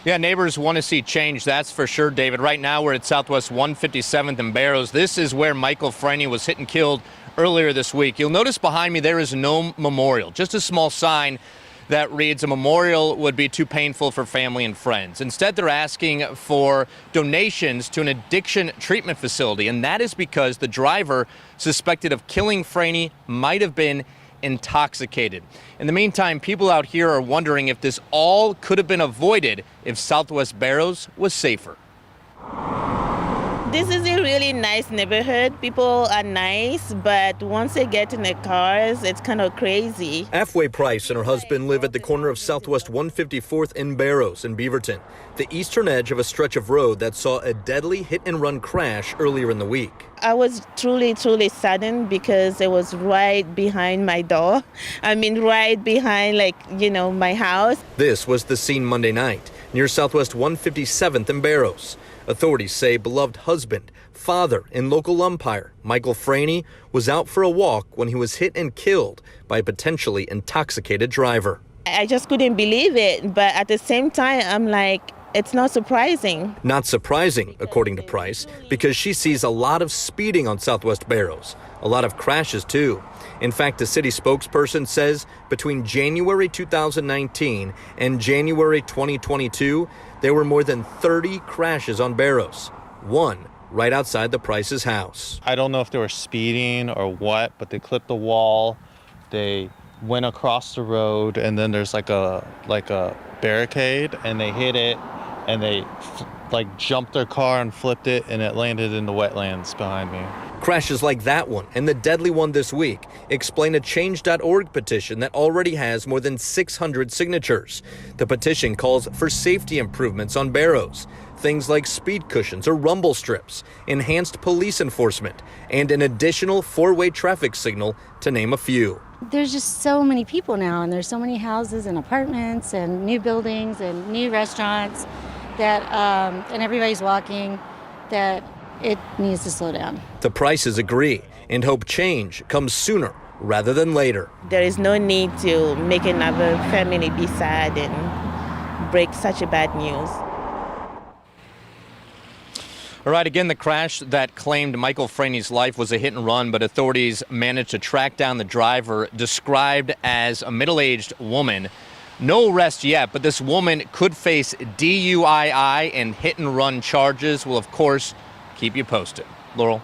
Yeah, neighbors want to see change, that's for sure, David. Right now we're at Southwest 157th and Barrows. This is where Michael Frainey was hit and killed earlier this week. You'll notice behind me there is no memorial, just a small sign that reads, "A memorial would be too painful for family and friends." Instead, they're asking for donations to an addiction treatment facility, and that is because the driver suspected of killing Frainey might have been intoxicated. In the meantime, people out here are wondering if this all could have been avoided if Southwest Barrows was safer. This is a really nice neighborhood. People are nice, but once they get in their cars, it's kind of crazy. Halfway Price and her husband live at the corner of Southwest 154th and Barrows in Beaverton, the eastern edge of a stretch of road that saw a deadly hit-and-run crash earlier in the week. I was truly saddened because it was right behind my door. Right behind, my house. This was the scene Monday night near Southwest 157th and Barrows. Authorities say beloved husband, father, and local umpire Michael Frainey was out for a walk when he was hit and killed by a potentially intoxicated driver. I just couldn't believe it, but at the same time, I'm like, it's not surprising. Not surprising, according to Price, because she sees a lot of speeding on Southwest Barrows, a lot of crashes too. In fact, a city spokesperson says between January 2019 and January 2022, there were more than 30 crashes on Barrows, one right outside the Price's house. I don't know if they were speeding or what, but they clipped the wall, they went across the road, and then there's like a barricade, and they hit it, and they jumped their car and flipped it, and it landed in the wetlands behind me. Crashes like that one and the deadly one this week explain a Change.org petition that already has more than 600 signatures. The petition calls for safety improvements on Barrows, things like speed cushions or rumble strips, enhanced police enforcement, and an additional four-way traffic signal, to name a few. There's just so many people now, and there's so many houses and apartments and new buildings and new restaurants that, and everybody's walking, that it needs to slow down. The Prices agree and hope change comes sooner rather than later. There is no need to make another family be sad and break such a bad news. All right, again, the crash that claimed Michael Frainey's life was a hit and run, but authorities managed to track down the driver, described as a middle-aged woman. No arrest yet, but this woman could face DUII and hit and run charges. We'll, of course, keep you posted. Laurel?